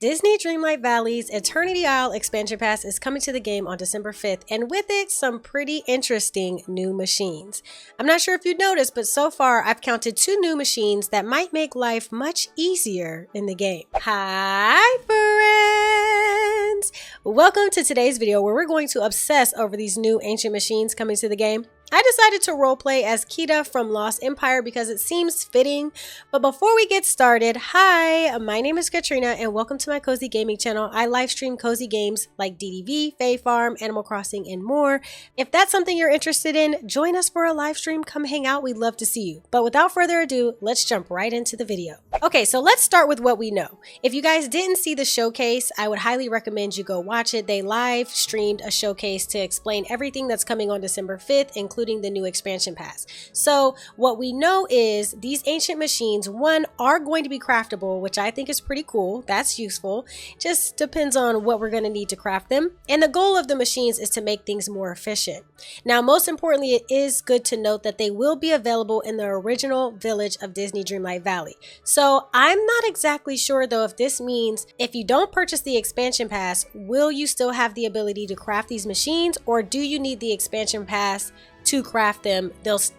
Disney Dreamlight Valley's Eternity Isle expansion pass is coming to the game on December 5th, and with it, some pretty interesting new machines. I'm not sure if you noticed, but so far I've counted 2 new machines that might make life much easier in the game. Hi friends! Welcome to today's video where we're going to obsess over these new ancient machines coming to the game. I decided to roleplay as Kita from Lost Empire because it seems fitting. But before we get started, hi, my name is Katrina and welcome to my cozy gaming channel. I live stream cozy games like DDV, Fae Farm, Animal Crossing, and more. If that's something you're interested in, join us for a live stream. Come hang out. We'd love to see you. But without further ado, let's jump right into the video. Okay, so let's start with what we know. If you guys didn't see the showcase, I would highly recommend you go watch it. They live streamed a showcase to explain everything that's coming on December 5th, including the new expansion pass. So what we know is these ancient machines, one, are going to be craftable, which I think is pretty cool. That's useful. Just depends on what we're going to need to craft them. And the goal of the machines is to make things more efficient. Now, most importantly, it is good to note that they will be available in the original village of Disney Dreamlight Valley. So I'm not exactly sure though if this means if you don't purchase the expansion pass, will you still have the ability to craft these machines, or do you need the expansion pass to craft them,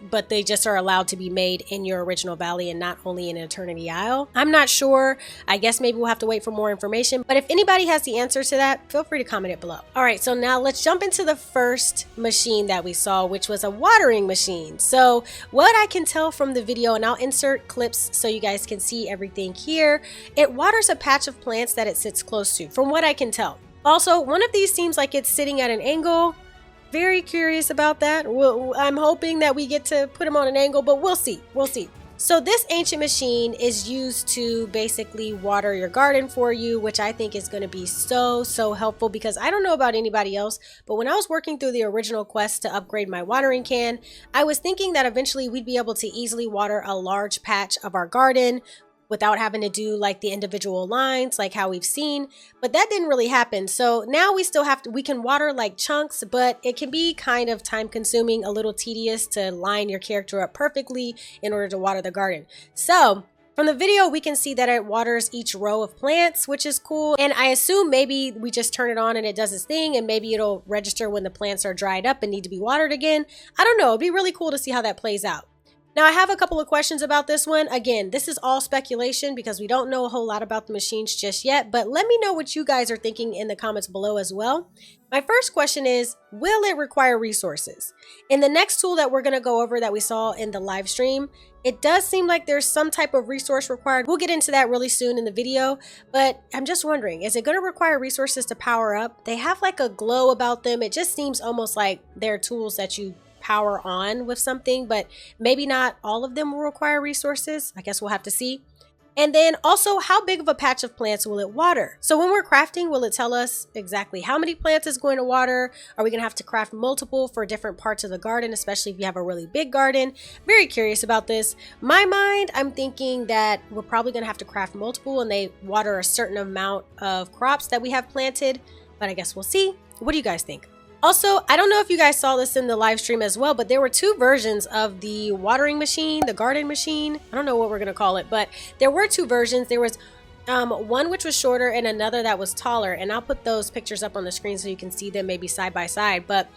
but they just are allowed to be made in your original valley and not only in Eternity Isle? I'm not sure. I guess maybe we'll have to wait for more information, but if anybody has the answer to that, feel free to comment it below. All right, so now let's jump into the first machine that we saw, which was a watering machine. So what I can tell from the video, and I'll insert clips so you guys can see everything here, it waters a patch of plants that it sits close to, from what I can tell. Also, one of these seems like it's sitting at an angle. Very curious about that. I'm hoping that we get to put them on an angle, but we'll see. We'll see. So this ancient machine is used to basically water your garden for you, which I think is going to be so helpful, because I don't know about anybody else, but when I was working through the original quest to upgrade my watering can, I was thinking that eventually we'd be able to easily water a large patch of our garden without having to do like the individual lines like how we've seen, but that didn't really happen. So now we still have to, we can water like chunks, but it can be kind of time consuming, a little tedious to line your character up perfectly in order to water the garden. So from the video, we can see that it waters each row of plants, which is cool. And I assume maybe we just turn it on and it does its thing, and maybe it'll register when the plants are dried up and need to be watered again. I don't know. It'd be really cool to see how that plays out. Now, I have a couple of questions about this one. Again, this is all speculation because we don't know a whole lot about the machines just yet, but let me know what you guys are thinking in the comments below as well. My first question is, will it require resources? In the next tool that we're going to go over that we saw in the live stream, it does seem like there's some type of resource required. We'll get into that really soon in the video, but I'm just wondering, is it going to require resources to power up? They have like a glow about them. It just seems almost like they're tools that you power on with something, but maybe not all of them will require resources. I guess we'll have to see. And then also, how big of a patch of plants will it water? So when we're crafting, will it tell us exactly how many plants it's going to water? Are we going to have to craft multiple for different parts of the garden, especially if you have a really big garden? Very curious about this. My mind, I'm thinking that we're probably going to have to craft multiple and they water a certain amount of crops that we have planted, but I guess we'll see. What do you guys think? Also, I don't know if you guys saw this in the live stream as well, but there were 2 versions of the watering machine, the garden machine. I don't know what we're going to call it, but there were 2 versions. There was one which was shorter and another that was taller. And I'll put those pictures up on the screen so you can see them maybe side by side. But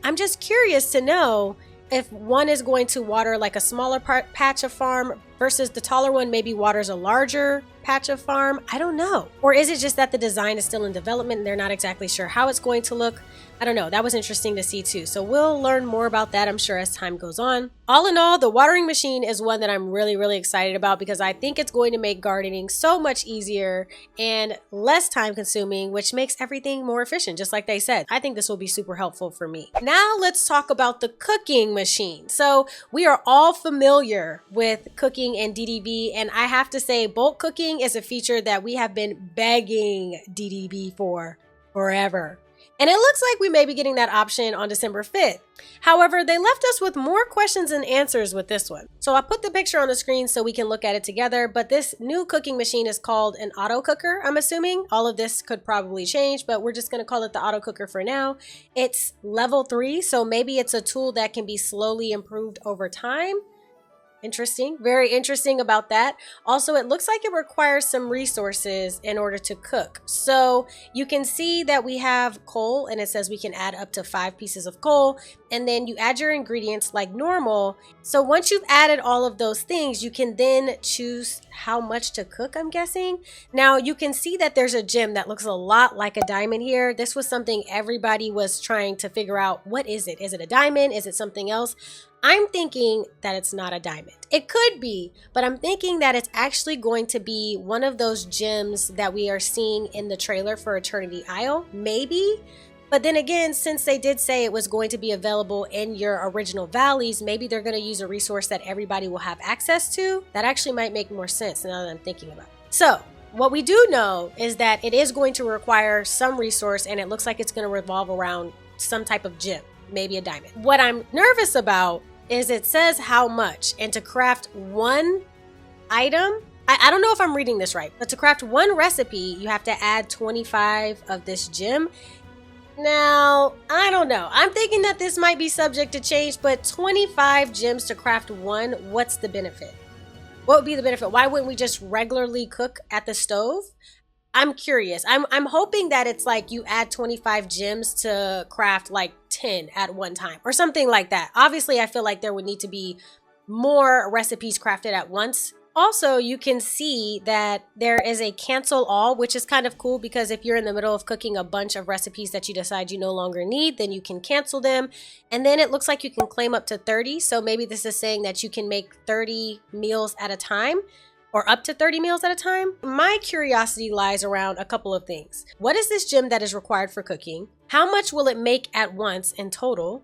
I'm just curious to know if one is going to water like a smaller patch of farm versus the taller one maybe waters a larger patch of farm. I don't know. Or is it just that the design is still in development and they're not exactly sure how it's going to look? I don't know. That was interesting to see too. So we'll learn more about that, I'm sure, as time goes on. All in all, the watering machine is one that I'm really excited about because I think it's going to make gardening so much easier and less time consuming, which makes everything more efficient, just like they said. I think this will be super helpful for me. Now let's talk about the cooking machine. So we are all familiar with cooking in DDV, and I have to say bulk cooking is a feature that we have been begging DDV for forever. And it looks like we may be getting that option on December 5th. However, they left us with more questions and answers with this one. So I put the picture on the screen so we can look at it together, but this new cooking machine is called an auto cooker, I'm assuming. All of this could probably change, but we're just gonna call it the auto cooker for now. It's level 3, so maybe it's a tool that can be slowly improved over time. Interesting. Very interesting about that. Also, it looks like it requires some resources in order to cook. So you can see that we have coal and it says we can add up to 5 pieces of coal, and then you add your ingredients like normal. So once you've added all of those things, you can then choose how much to cook, I'm guessing. Now you can see that there's a gem that looks a lot like a diamond here. This was something everybody was trying to figure out. What is it? Is it a diamond? Is it something else? I'm thinking that it's not a diamond. It could be, but I'm thinking that it's actually going to be one of those gems that we are seeing in the trailer for Eternity Isle, maybe. But then again, since they did say it was going to be available in your original valleys, maybe they're going to use a resource that everybody will have access to. That actually might make more sense now that I'm thinking about it. So what we do know is that it is going to require some resource, and it looks like it's going to revolve around some type of gem, maybe a diamond. What I'm nervous about is it says how much, and to craft one item, I don't know if I'm reading this right, but to craft one recipe, you have to add 25 of this gem. Now, I don't know. I'm thinking that this might be subject to change, but 25 gems to craft one, what's the benefit? What would be the benefit? Why wouldn't we just regularly cook at the stove? I'm curious. I'm hoping that it's like you add 25 gems to craft like 10 at one time or something like that. Obviously, I feel like there would need to be more recipes crafted at once. Also, you can see that there is a cancel all, which is kind of cool because if you're in the middle of cooking a bunch of recipes that you decide you no longer need, then you can cancel them. And then it looks like you can claim up to 30. So maybe this is saying that you can make 30 meals at a time, or up to 30 meals at a time. My curiosity lies around a couple of things. What is this gem that is required for cooking? How much will it make at once in total?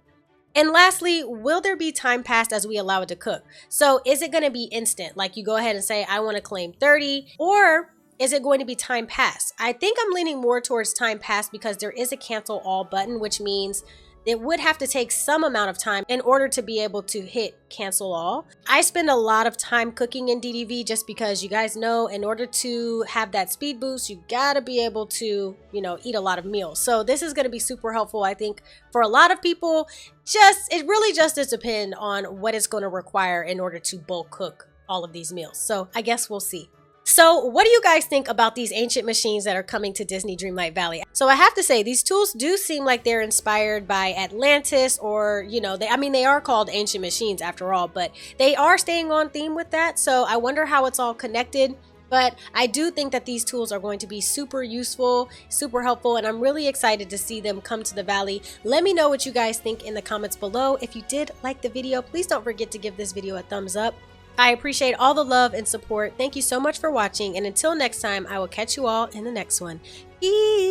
And lastly, will there be time passed as we allow it to cook? So is it going to be instant? Like you go ahead and say, I want to claim 30, or is it going to be time passed? I think I'm leaning more towards time passed because there is a cancel all button, which means it would have to take some amount of time in order to be able to hit cancel all. I spend a lot of time cooking in DDV just because you guys know in order to have that speed boost, you gotta be able to, eat a lot of meals. So this is gonna be super helpful, I think, for a lot of people. It really just does depend on what it's gonna require in order to bulk cook all of these meals. So I guess we'll see. So what do you guys think about these ancient machines that are coming to Disney Dreamlight Valley? So I have to say, these tools do seem like they're inspired by Atlantis, or, they are called ancient machines after all, but they are staying on theme with that. So I wonder how it's all connected. But I do think that these tools are going to be super useful, super helpful, and I'm really excited to see them come to the valley. Let me know what you guys think in the comments below. If you did like the video, please don't forget to give this video a thumbs up. I appreciate all the love and support. Thank you so much for watching, and until next time, I will catch you all in the next one. Peace!